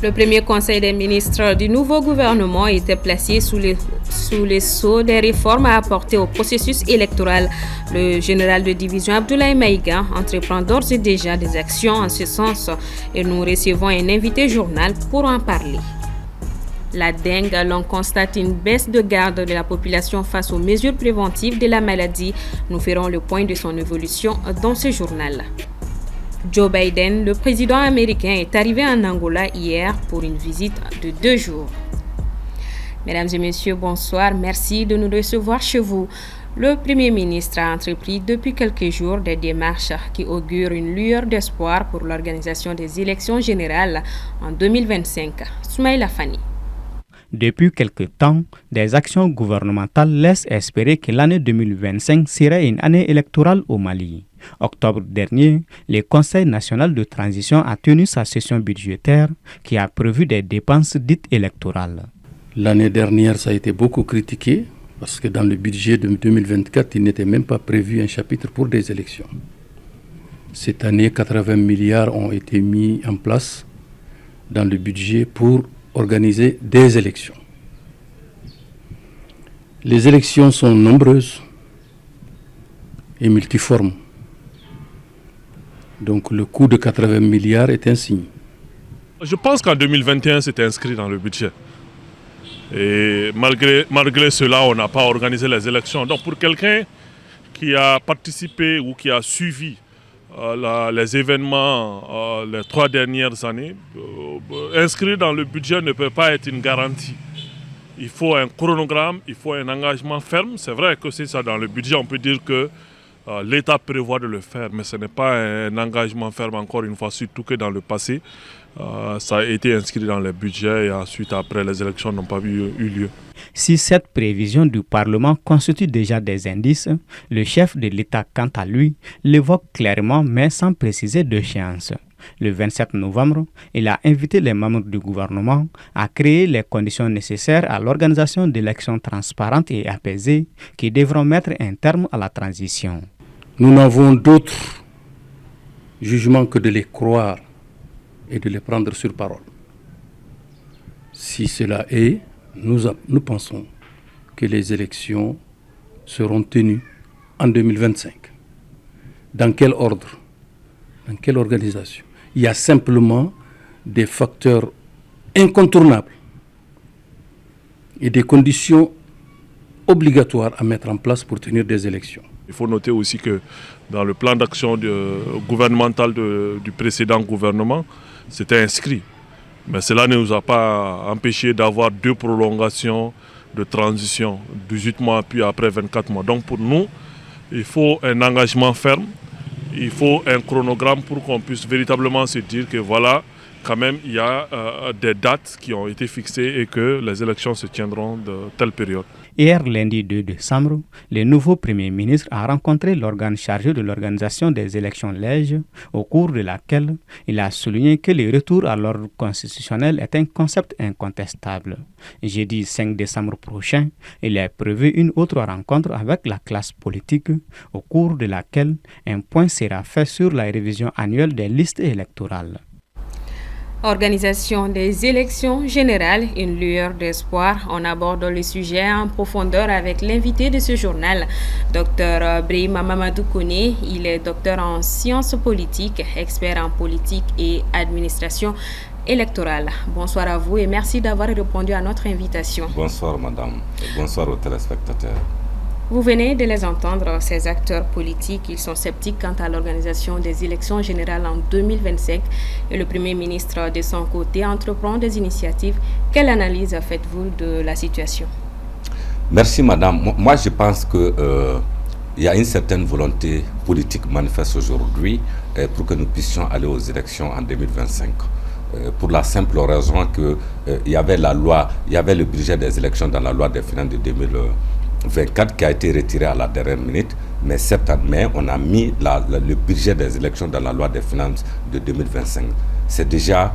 Le premier conseil des ministres du nouveau gouvernement était placé sous les sceaux des réformes à apporter au processus électoral. Le général de division Abdoulaye Maïga entreprend d'ores et déjà des actions en ce sens et nous recevons un invité journal pour en parler. La dengue, l'on constate une baisse de garde de la population face aux mesures préventives de la maladie. Nous ferons le point de son évolution dans ce journal. Joe Biden, le président américain, est arrivé en Angola hier pour une visite de 2 jours. Mesdames et messieurs, bonsoir. Merci de nous recevoir chez vous. Le Premier ministre a entrepris depuis quelques jours des démarches qui augurent une lueur d'espoir pour l'organisation des élections générales en 2025. Soumaïla Fani. Depuis quelque temps, des actions gouvernementales laissent espérer que l'année 2025 serait une année électorale au Mali. Octobre dernier, le Conseil national de transition a tenu sa session budgétaire qui a prévu des dépenses dites électorales. L'année dernière, ça a été beaucoup critiqué parce que dans le budget de 2024, il n'était même pas prévu un chapitre pour des élections. Cette année, 80 milliards ont été mis en place dans le budget pour organiser des élections. Les élections sont nombreuses et multiformes. Donc le coût de 80 milliards est un signe. Je pense qu'en 2021, c'était inscrit dans le budget. Et malgré cela, on n'a pas organisé les élections. Donc pour quelqu'un qui a participé ou qui a suivi les événements les 3 dernières années, inscrit dans le budget ne peut pas être une garantie. Il faut un chronogramme, il faut un engagement ferme. C'est vrai que c'est ça dans le budget, on peut dire que l'État prévoit de le faire, mais ce n'est pas un engagement ferme encore une fois, surtout que dans le passé, ça a été inscrit dans le budget et ensuite après les élections n'ont pas eu lieu. Si cette prévision du Parlement constitue déjà des indices, le chef de l'État, quant à lui, l'évoque clairement mais sans préciser d'échéance. Le 27 novembre, il a invité les membres du gouvernement à créer les conditions nécessaires à l'organisation d'élections transparentes et apaisées qui devront mettre un terme à la transition. Nous n'avons d'autre jugement que de les croire et de les prendre sur parole. Si cela est, nous pensons que les élections seront tenues en 2025. Dans quel ordre? Dans quelle organisation? Il y a simplement des facteurs incontournables et des conditions obligatoires à mettre en place pour tenir des élections. Il faut noter aussi que dans le plan d'action gouvernemental du précédent gouvernement, c'était inscrit. Mais cela ne nous a pas empêché d'avoir 2 prolongations de transition, 18 mois puis après 24 mois. Donc pour nous, il faut un engagement ferme, il faut un chronogramme pour qu'on puisse véritablement se dire que voilà, quand même, il y a des dates qui ont été fixées et que les élections se tiendront de telle période. Hier, lundi 2 décembre, le nouveau Premier ministre a rencontré l'organe chargé de l'organisation des élections lèges, au cours de laquelle il a souligné que le retour à l'ordre constitutionnel est un concept incontestable. Jeudi 5 décembre prochain, il est prévu une autre rencontre avec la classe politique, au cours de laquelle un point sera fait sur la révision annuelle des listes électorales. Organisation des élections générales, une lueur d'espoir. On aborde le sujet en profondeur avec l'invité de ce journal, Dr Brahima Mamadou Koné. Il est docteur en sciences politiques, expert en politique et administration électorale. Bonsoir à vous et merci d'avoir répondu à notre invitation. Bonsoir madame et bonsoir aux téléspectateurs. Vous venez de les entendre, ces acteurs politiques, ils sont sceptiques quant à l'organisation des élections générales en 2025 et le Premier ministre de son côté entreprend des initiatives. Quelle analyse faites-vous de la situation? Merci madame. Moi je pense qu'il y a une certaine volonté politique manifeste aujourd'hui pour que nous puissions aller aux élections en 2025. Pour la simple raison qu'il y avait la loi, il y avait le budget des élections dans la loi des finances de 2024 qui a été retiré à la dernière minute, mais certainement on a mis le budget des élections dans la loi des finances de 2025. C'est déjà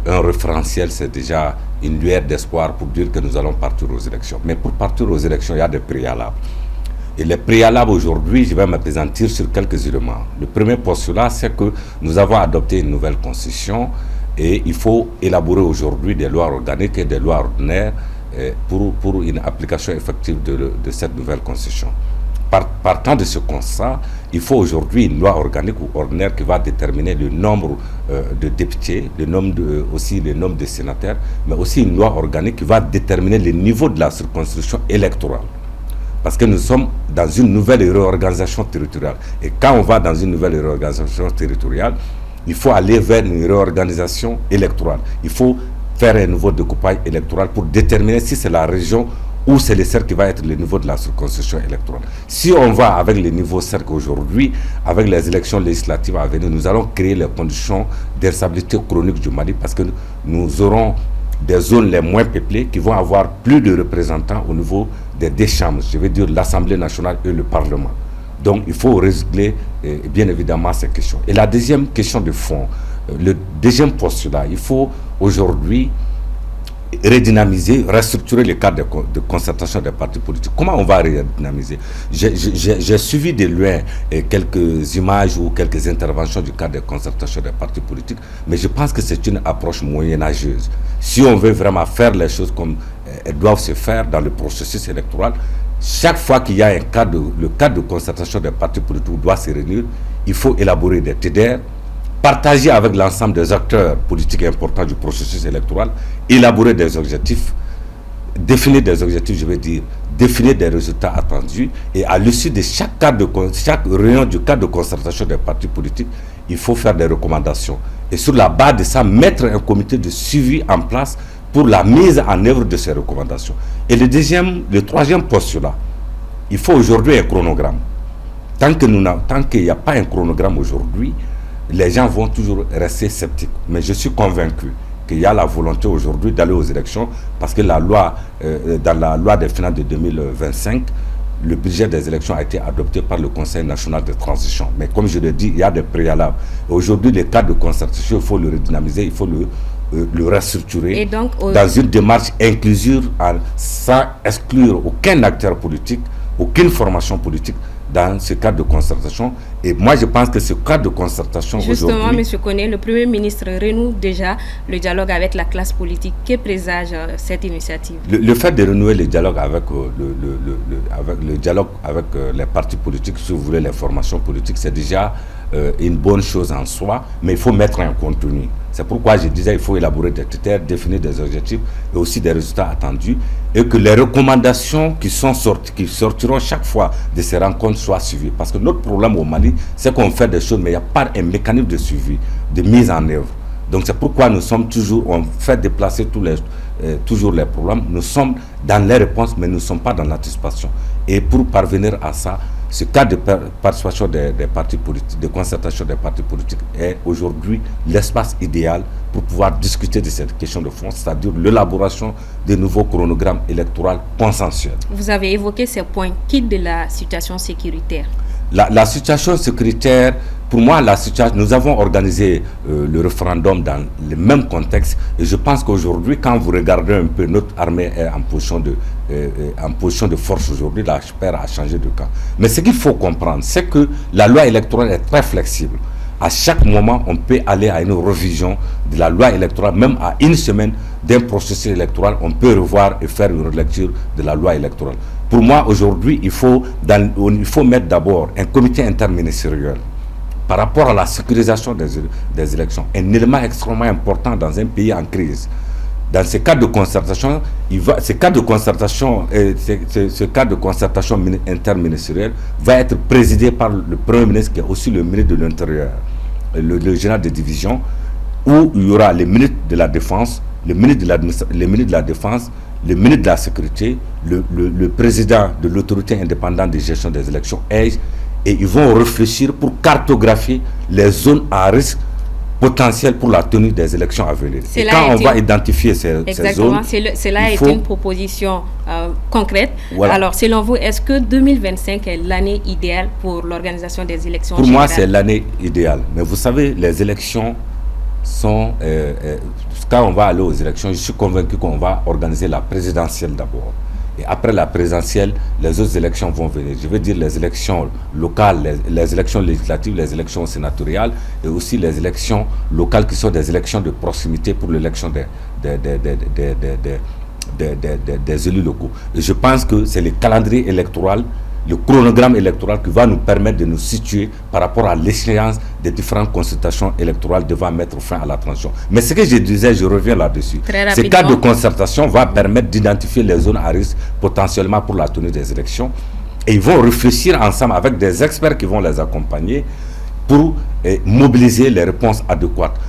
un référentiel, c'est déjà une lueur d'espoir pour dire que nous allons partir aux élections. Mais pour partir aux élections, il y a des préalables. Et les préalables aujourd'hui, je vais m'appesantir sur quelques éléments. Le premier postulat, c'est que nous avons adopté une nouvelle constitution Et il faut élaborer aujourd'hui des lois organiques et des lois ordinaires pour une application effective de cette nouvelle constitution. Partant de ce constat, il faut aujourd'hui une loi organique ou ordinaire qui va déterminer le nombre de députés, aussi le nombre de sénateurs, mais aussi une loi organique qui va déterminer le niveau de la circonscription électorale. Parce que nous sommes dans une nouvelle réorganisation territoriale. Et quand on va dans une nouvelle réorganisation territoriale, il faut aller vers une réorganisation électorale. Il faut faire un nouveau découpage électoral pour déterminer si c'est la région ou c'est le cercle qui va être le niveau de la circonscription électorale. Si on va avec le niveau cercle aujourd'hui, avec les élections législatives à venir, nous allons créer les conditions d'instabilité chronique du Mali parce que nous aurons des zones les moins peuplées qui vont avoir plus de représentants au niveau des deux chambres, je veux dire l'Assemblée nationale et le Parlement. Donc il faut régler bien évidemment ces questions. Et la deuxième question de fond, le deuxième postulat, il faut aujourd'hui redynamiser, restructurer le cadre de concertation des partis politiques. Comment on va redynamiser? J'ai suivi de loin quelques images ou quelques interventions du cadre de concertation des partis politiques, mais je pense que c'est une approche moyenâgeuse. Si on veut vraiment faire les choses comme elles doivent se faire dans le processus électoral, chaque fois qu'il y a le cadre de concertation des partis politiques doit se réunir, il faut élaborer des TDR, partager avec l'ensemble des acteurs politiques importants du processus électoral, élaborer des objectifs, définir des objectifs, je veux dire, définir des résultats attendus, et à l'issue de chaque réunion du cadre de concertation des partis politiques, il faut faire des recommandations. Et sur la base de ça, mettre un comité de suivi en place pour la mise en œuvre de ces recommandations. Et le troisième postulat, il faut aujourd'hui un chronogramme. Tant qu'il n'y a pas un chronogramme aujourd'hui, les gens vont toujours rester sceptiques. Mais je suis convaincu qu'il y a la volonté aujourd'hui d'aller aux élections parce que dans la loi des finances de 2025, le budget des élections a été adopté par le Conseil national de transition. Mais comme je l'ai dit, il y a des préalables. Aujourd'hui, le cadre de concertation, il faut le redynamiser, il faut le restructurer et donc, dans une démarche inclusive sans exclure aucun acteur politique, aucune formation politique dans ce cadre de concertation. Et moi, je pense que ce cadre de concertation justement, M. Koné, le Premier ministre renoue déjà le dialogue avec la classe politique. Que présage cette initiative? Le fait de renouer le dialogue avec les partis politiques, si vous voulez, les formations politiques, c'est déjà une bonne chose en soi, mais il faut mettre un contenu. C'est pourquoi je disais qu'il faut élaborer des critères, définir des objectifs et aussi des résultats attendus, et que les recommandations qui sortiront chaque fois de ces rencontres soient suivies. Parce que notre problème au Mali, c'est qu'on fait des choses, mais il n'y a pas un mécanisme de suivi, de mise en œuvre. Donc c'est pourquoi on fait déplacer toujours les problèmes. Nous sommes dans les réponses, mais nous ne sommes pas dans l'anticipation. Et pour parvenir à ça, ce cas de participation des partis politiques, de concertation des partis politiques est aujourd'hui l'espace idéal pour pouvoir discuter de cette question de fond, c'est-à-dire l'élaboration de nouveaux chronogrammes électoraux consensuels. Vous avez évoqué ces points. Quitte de la situation sécuritaire. La situation sécuritaire, pour moi, nous avons organisé le référendum dans le même contexte et je pense qu'aujourd'hui, quand vous regardez un peu, notre armée est en position de force aujourd'hui, la HPR a changé de camp. Mais ce qu'il faut comprendre, c'est que la loi électorale est très flexible. À chaque moment, on peut aller à une révision de la loi électorale, même à une semaine d'un processus électoral, on peut revoir et faire une relecture de la loi électorale. Pour moi, aujourd'hui, il faut mettre d'abord un comité interministériel par rapport à la sécurisation des élections, un élément extrêmement important dans un pays en crise. Dans ce cadre de concertation, ce cadre de concertation interministérielle va être présidé par le Premier ministre qui est aussi le ministre de l'Intérieur, le général de division, où il y aura le ministre de la Défense, le ministre de la Défense, le ministre de la Sécurité, le président de l'autorité indépendante de gestion des élections, et ils vont réfléchir pour cartographier les zones à risque potentiel pour la tenue des élections à venir. Et quand on va identifier ces zones... Cela a été une proposition concrète. Voilà. Alors, selon vous, est-ce que 2025 est l'année idéale pour l'organisation des élections générales? Pour moi, c'est l'année idéale. Mais vous savez, les élections sont... quand on va aller aux élections, je suis convaincu qu'on va organiser la présidentielle d'abord. Et après la présidentielle, les autres élections vont venir. Je veux dire les élections locales, les élections législatives, les élections sénatoriales et aussi les élections locales qui sont des élections de proximité pour l'élection des élus locaux. Et je pense que c'est le calendrier électoral, le chronogramme électoral qui va nous permettre de nous situer par rapport à l'échéance des différentes consultations électorales devant mettre fin à la transition. Mais ce que je disais, je reviens là-dessus. Ce cadre de concertation va permettre d'identifier les zones à risque potentiellement pour la tenue des élections. Et ils vont réfléchir ensemble avec des experts qui vont les accompagner pour mobiliser les réponses adéquates.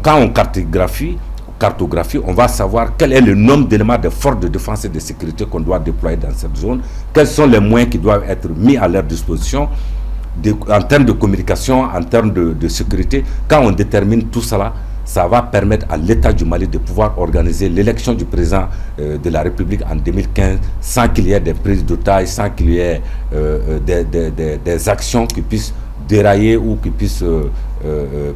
Quand on cartographie, on va savoir quel est le nombre d'éléments de forces de défense et de sécurité qu'on doit déployer dans cette zone, quels sont les moyens qui doivent être mis à leur disposition en termes de communication, en termes de sécurité. Quand on détermine tout cela, ça va permettre à l'État du Mali de pouvoir organiser l'élection du président de la République en 2015 sans qu'il y ait des prises d'otages, sans qu'il y ait des actions qui puissent dérailler ou qui puissent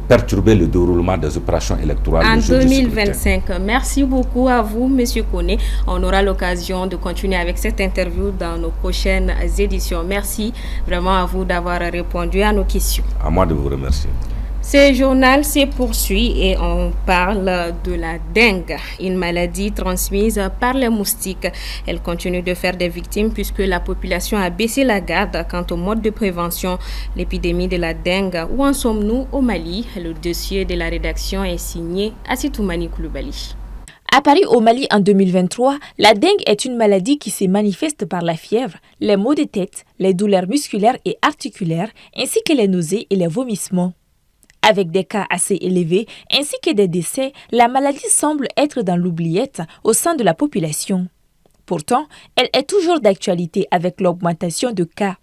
perturber le déroulement des opérations électorales en 2025. Merci beaucoup à vous, M. Koné. On aura l'occasion de continuer avec cette interview dans nos prochaines éditions. Merci vraiment à vous d'avoir répondu à nos questions. À moi de vous remercier. Ce journal se poursuit et on parle de la dengue, une maladie transmise par les moustiques. Elle continue de faire des victimes puisque la population a baissé la garde quant au mode de prévention. L'épidémie de la dengue, où en sommes-nous au Mali? Le dossier de la rédaction est signé Assitoumani Koulibaly. Apparue au Mali en 2023, la dengue est une maladie qui se manifeste par la fièvre, les maux de tête, les douleurs musculaires et articulaires, ainsi que les nausées et les vomissements. Avec des cas assez élevés ainsi que des décès, la maladie semble être dans l'oubliette au sein de la population. Pourtant, elle est toujours d'actualité avec l'augmentation de cas.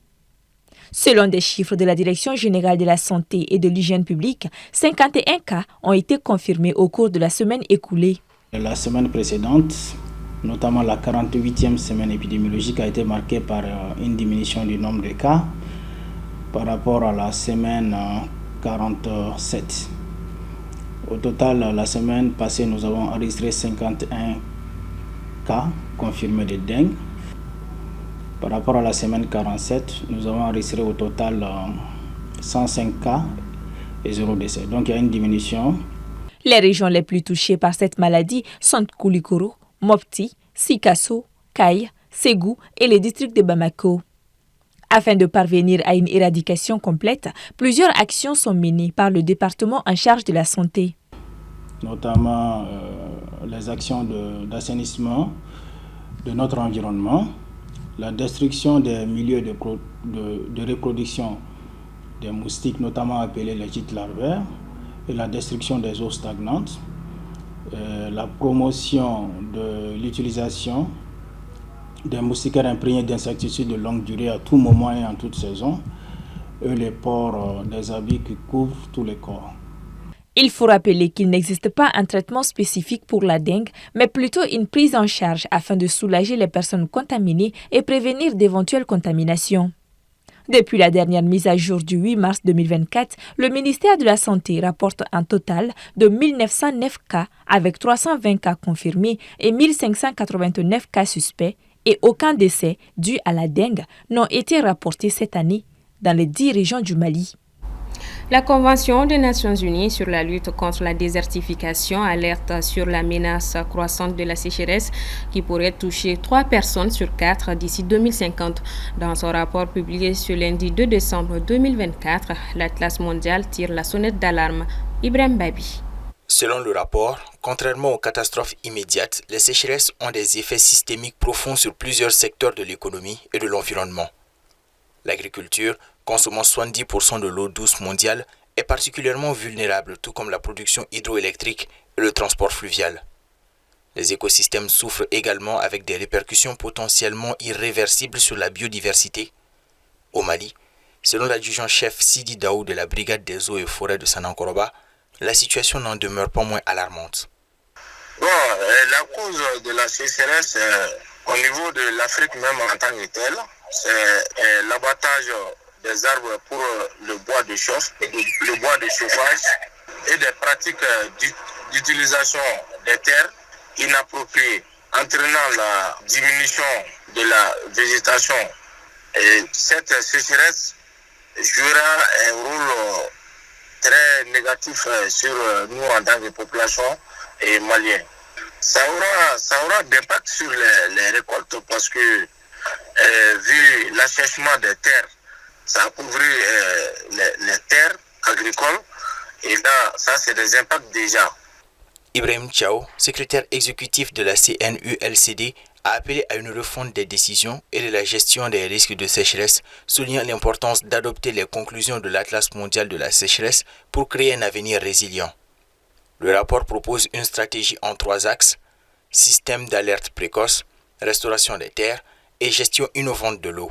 Selon des chiffres de la Direction générale de la santé et de l'hygiène publique, 51 cas ont été confirmés au cours de la semaine écoulée. La semaine précédente, notamment la 48e semaine épidémiologique, a été marquée par une diminution du nombre de cas par rapport à la semaine 47. Au total, la semaine passée, nous avons enregistré 51 cas confirmés de dengue. Par rapport à la semaine 47, nous avons enregistré au total 105 cas et 0 décès. Donc il y a une diminution. Les régions les plus touchées par cette maladie sont Koulikoro, Mopti, Sikasso, Kayes, Ségou et les districts de Bamako. Afin de parvenir à une éradication complète, plusieurs actions sont menées par le département en charge de la santé. Notamment les actions d'assainissement de notre environnement, la destruction des milieux de reproduction des moustiques, notamment appelés les gîtes larvaires, et la destruction des eaux stagnantes, la promotion de l'utilisation des moustiquaires imprégnés d'insecticides de longue durée à tout moment et en toute saison, et les ports des habits qui couvrent tous les corps. Il faut rappeler qu'il n'existe pas un traitement spécifique pour la dengue, mais plutôt une prise en charge afin de soulager les personnes contaminées et prévenir d'éventuelles contaminations. Depuis la dernière mise à jour du 8 mars 2024, le ministère de la Santé rapporte un total de 1909 cas avec 320 cas confirmés et 1589 cas suspects et aucun décès dû à la dengue n'ont été rapportés cette année dans les 10 régions du Mali. La Convention des Nations Unies sur la lutte contre la désertification alerte sur la menace croissante de la sécheresse qui pourrait toucher 3 personnes sur 4 d'ici 2050. Dans son rapport publié ce lundi 2 décembre 2024, l'Atlas mondial tire la sonnette d'alarme. Ibrahim Babi. Selon le rapport, contrairement aux catastrophes immédiates, les sécheresses ont des effets systémiques profonds sur plusieurs secteurs de l'économie et de l'environnement. L'agriculture, consommant 70% de l'eau douce mondiale, est particulièrement vulnérable, tout comme la production hydroélectrique et le transport fluvial. Les écosystèmes souffrent également avec des répercussions potentiellement irréversibles sur la biodiversité. Au Mali, selon l'adjudant-chef Sidi Daou de la Brigade des eaux et forêts de Sanankoroba, la situation n'en demeure pas moins alarmante. La cause de la sécheresse au niveau de l'Afrique même en tant que telle, c'est l'abattage des arbres pour le bois de chauffe, le bois de chauffage et des pratiques d'utilisation des terres inappropriées entraînant la diminution de la végétation. Et cette sécheresse jouera un rôle très négatif sur nous en tant que population et maliens. Ça aura d'impact sur les récoltes parce que vu l'assèchement des terres, ça a couvert les terres agricoles et là, ça c'est des impacts déjà. Ibrahim Tchao, secrétaire exécutif de la CNULCD, a appelé à une refonte des décisions et de la gestion des risques de sécheresse, soulignant l'importance d'adopter les conclusions de l'Atlas mondial de la sécheresse pour créer un avenir résilient. Le rapport propose une stratégie en 3 axes: système d'alerte précoce, restauration des terres et gestion innovante de l'eau.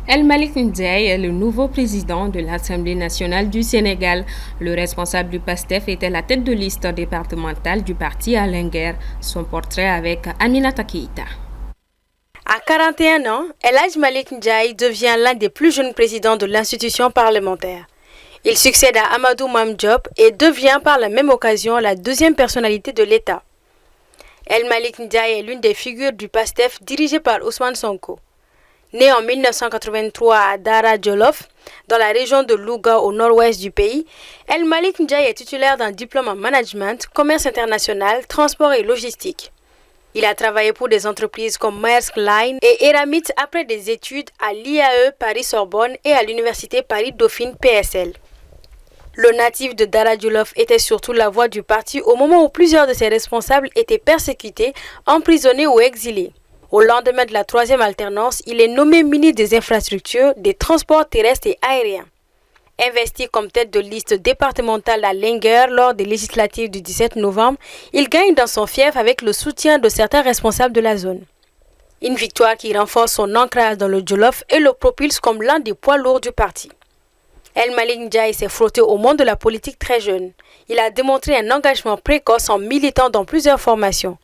El Malick Ndiaye est le nouveau président de l'Assemblée nationale du Sénégal. Le responsable du PASTEF était la tête de liste départementale du parti à Linguère. Son portrait avec Aminata Keïta. À 41 ans, El Malick Ndiaye devient l'un des plus jeunes présidents de l'institution parlementaire. Il succède à Amadou Mame Diop et devient par la même occasion la deuxième personnalité de l'État. El Malick Ndiaye est l'une des figures du PASTEF dirigé par Ousmane Sonko. Né en 1983 à Dara Djolof, dans la région de Louga au nord-ouest du pays, El Malick Ndiaye est titulaire d'un diplôme en management, commerce international, transport et logistique. Il a travaillé pour des entreprises comme Maersk Line et Eramit après des études à l'IAE Paris-Sorbonne et à l'Université Paris-Dauphine PSL. Le natif de Dara Djolof était surtout la voix du parti au moment où plusieurs de ses responsables étaient persécutés, emprisonnés ou exilés. Au lendemain de la 3e alternance, il est nommé ministre des Infrastructures, des Transports terrestres et aériens. Investi comme tête de liste départementale à Linguère lors des législatives du 17 novembre, il gagne dans son fief avec le soutien de certains responsables de la zone. Une victoire qui renforce son ancrage dans le Djolof et le propulse comme l'un des poids lourds du parti. El Malick Ndiaye s'est frotté au monde de la politique très jeune. Il a démontré un engagement précoce en militant dans plusieurs formations.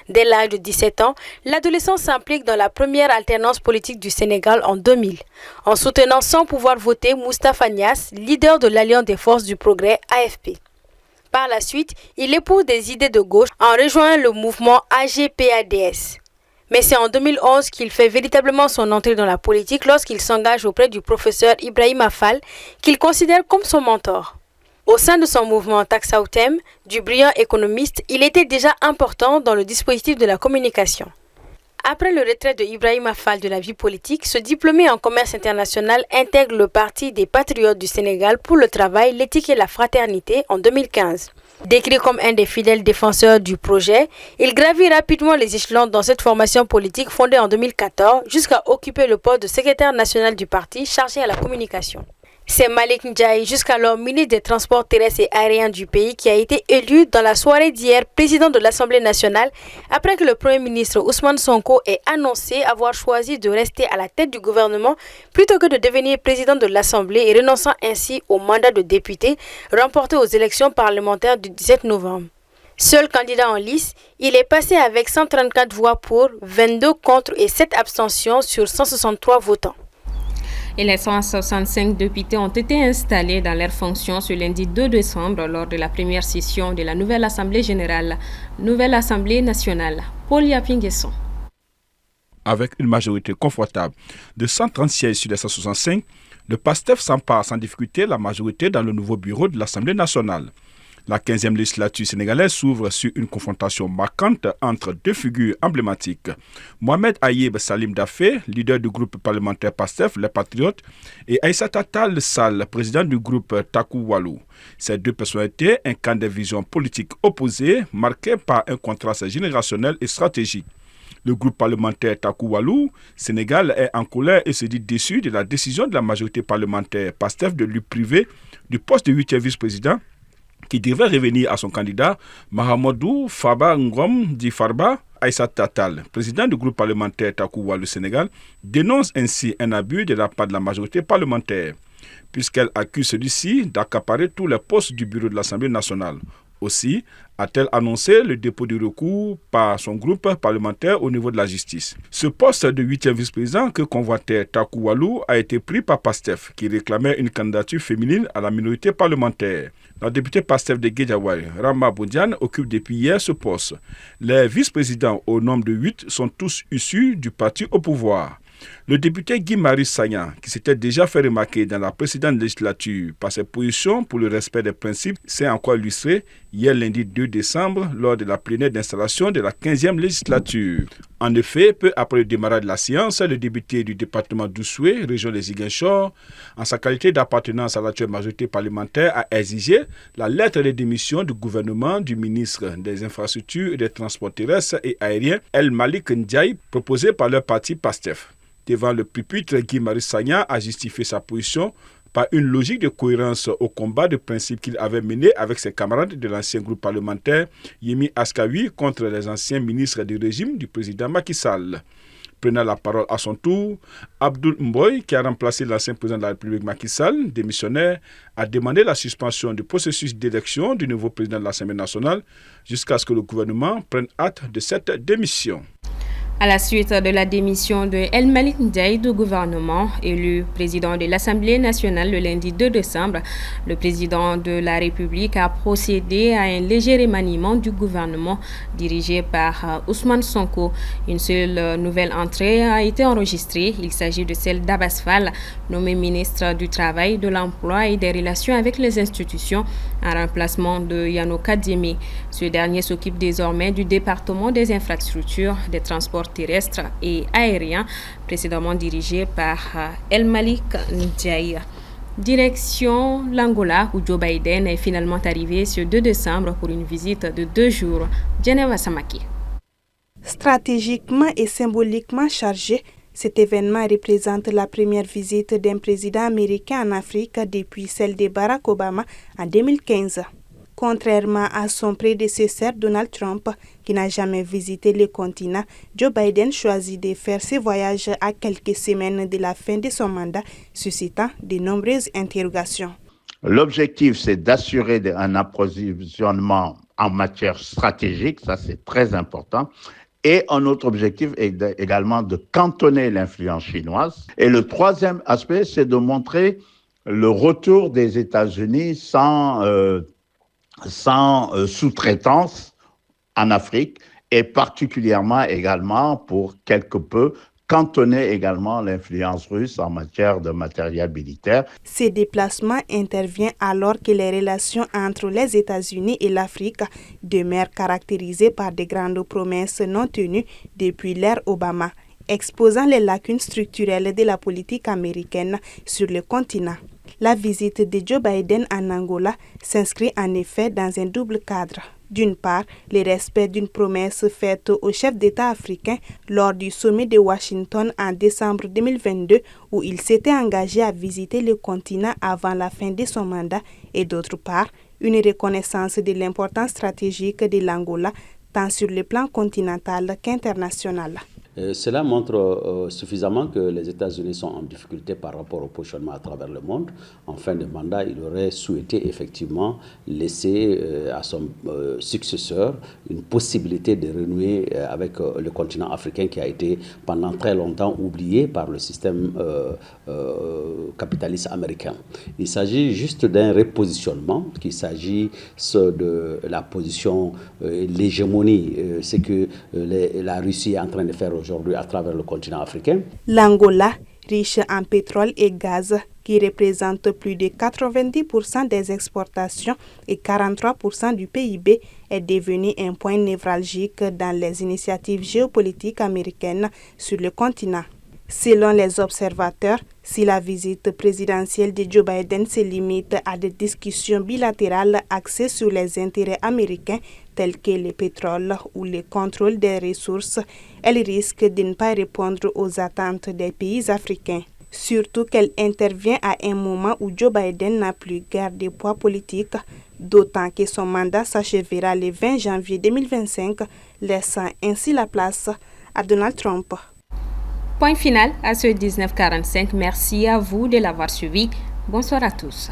Dès l'âge de 17 ans, l'adolescent s'implique dans la première alternance politique du Sénégal en 2000, en soutenant sans pouvoir voter Moustapha Niasse, leader de l'Alliance des Forces du Progrès AFP. Par la suite, il épouse des idées de gauche en rejoignant le mouvement AGPADS. Mais c'est en 2011 qu'il fait véritablement son entrée dans la politique lorsqu'il s'engage auprès du professeur Ibrahima Fall, qu'il considère comme son mentor. Au sein de son mouvement Taxautem, du brillant économiste, il était déjà important dans le dispositif de la communication. Après le retrait de Ibrahima Fall de la vie politique, ce diplômé en commerce international intègre le Parti des Patriotes du Sénégal pour le travail, l'éthique et la fraternité en 2015. Décrit comme un des fidèles défenseurs du projet, il gravit rapidement les échelons dans cette formation politique fondée en 2014 jusqu'à occuper le poste de secrétaire national du parti chargé à la communication. C'est Malick Ndiaye, jusqu'alors ministre des Transports terrestres et aériens du pays, qui a été élu dans la soirée d'hier président de l'Assemblée nationale après que le Premier ministre Ousmane Sonko ait annoncé avoir choisi de rester à la tête du gouvernement plutôt que de devenir président de l'Assemblée et renonçant ainsi au mandat de député remporté aux élections parlementaires du 17 novembre. Seul candidat en lice, il est passé avec 134 voix pour, 22 contre et 7 abstentions sur 163 votants. Et les 165 députés ont été installés dans leurs fonctions ce lundi 2 décembre lors de la première session de la nouvelle Assemblée générale, nouvelle Assemblée nationale. Paul Yapinguesson. Avec une majorité confortable de 130 sièges sur les 165, le PASTEF s'empare sans difficulté la majorité dans le nouveau bureau de l'Assemblée nationale. La 15e législature sénégalaise s'ouvre sur une confrontation marquante entre deux figures emblématiques. Mohamed Ayeb Salim Dafé, leader du groupe parlementaire PASTEF, les Patriotes, et Aïssata Tall Sall, président du groupe Taku Walou. Ces deux personnalités incarnent des visions politiques opposées, marquées par un contraste générationnel et stratégique. Le groupe parlementaire Taku Walou, Sénégal, est en colère et se dit déçu de la décision de la majorité parlementaire PASTEF de lui priver du poste de 8e vice-président qui devrait revenir à son candidat Mahamadou Faba Ngom Di Farba. Aïssata Tall, président du groupe parlementaire Taku Walou Sénégal, dénonce ainsi un abus de la part de la majorité parlementaire, puisqu'elle accuse celui-ci d'accaparer tous les postes du bureau de l'Assemblée nationale. Aussi, a-t-elle annoncé le dépôt du recours par son groupe parlementaire au niveau de la justice. Ce poste de 8e vice-président que convoitait Taku Walou a été pris par PASTEF, qui réclamait une candidature féminine à la minorité parlementaire. La députée PASTEF de Guédiawaye, Rama Boudiane, occupe depuis hier ce poste. Les vice-présidents, au nombre de 8, sont tous issus du parti au pouvoir. Le député Guy-Marie Sagna, qui s'était déjà fait remarquer dans la précédente législature par ses positions pour le respect des principes, s'est encore illustré hier lundi 2 décembre lors de la plénière d'installation de la 15e législature. En effet, peu après le démarrage de la séance, le député du département d'Oussoué, région des Ziguinchor, en sa qualité d'appartenance à l'actuelle majorité parlementaire, a exigé la lettre de démission du gouvernement du ministre des Infrastructures et des Transports terrestres et aériens, El Malik Ndiaye, proposée par leur parti PASTEF. Devant le pupitre, Guy-Marie Sagna a justifié sa position par une logique de cohérence au combat de principe qu'il avait mené avec ses camarades de l'ancien groupe parlementaire Yemi Askawi contre les anciens ministres du régime du président Macky Sall. Prenant la parole à son tour, Abdoul Mboy, qui a remplacé l'ancien président de la République Macky Sall, démissionnaire, a demandé la suspension du processus d'élection du nouveau président de l'Assemblée nationale jusqu'à ce que le gouvernement prenne acte de cette démission. À la suite de la démission de El Malik Ndiaye du gouvernement, élu président de l'Assemblée nationale le lundi 2 décembre, le président de la République a procédé à un léger remaniement du gouvernement dirigé par Ousmane Sonko. Une seule nouvelle entrée a été enregistrée. Il s'agit de celle d'Abbas Fall, nommé ministre du Travail, de l'Emploi et des Relations avec les institutions, en remplacement de Yano Kadimi. Ce dernier s'occupe désormais du département des infrastructures, des transports terrestre et aérien, précédemment dirigé par El Malik Ndiaye. Direction l'Angola, où Joe Biden est finalement arrivé ce 2 décembre pour une visite de 2 jours. Geneva Samaki. Stratégiquement et symboliquement chargé, cet événement représente la première visite d'un président américain en Afrique depuis celle de Barack Obama en 2015. Contrairement à son prédécesseur Donald Trump, qui n'a jamais visité le continent, Joe Biden choisit de faire ce voyage à quelques semaines de la fin de son mandat, suscitant de nombreuses interrogations. L'objectif, c'est d'assurer un approvisionnement en matière stratégique, ça c'est très important. Et un autre objectif est également de cantonner l'influence chinoise. Et le troisième aspect, c'est de montrer le retour des États-Unis sans sous-traitance en Afrique et particulièrement également pour quelque peu cantonner également l'influence russe en matière de matériel militaire. Ces déplacements interviennent alors que les relations entre les États-Unis et l'Afrique demeurent caractérisées par de grandes promesses non tenues depuis l'ère Obama, exposant les lacunes structurelles de la politique américaine sur le continent. La visite de Joe Biden en Angola s'inscrit en effet dans un double cadre. D'une part, le respect d'une promesse faite au chef d'État africain lors du sommet de Washington en décembre 2022 où il s'était engagé à visiter le continent avant la fin de son mandat et d'autre part, une reconnaissance de l'importance stratégique de l'Angola tant sur le plan continental qu'international. Cela montre suffisamment que les États-Unis sont en difficulté par rapport au positionnement à travers le monde. En fin de mandat, il aurait souhaité effectivement laisser à son successeur une possibilité de renouer avec le continent africain qui a été pendant très longtemps oublié par le système capitaliste américain. Il s'agit juste d'un repositionnement, qu'il s'agit de la position, l'hégémonie, c'est que la Russie est en train de faire aujourd'hui à travers le continent africain. L'Angola, riche en pétrole et gaz, qui représente plus de 90% des exportations et 43% du PIB, est devenu un point névralgique dans les initiatives géopolitiques américaines sur le continent. Selon les observateurs, si la visite présidentielle de Joe Biden se limite à des discussions bilatérales axées sur les intérêts américains tels que le pétrole ou le contrôle des ressources, elle risque de ne pas répondre aux attentes des pays africains. Surtout qu'elle intervient à un moment où Joe Biden n'a plus guère de poids politique, d'autant que son mandat s'achèvera le 20 janvier 2025, laissant ainsi la place à Donald Trump. Point final à ce 1945. Merci à vous de l'avoir suivi. Bonsoir à tous.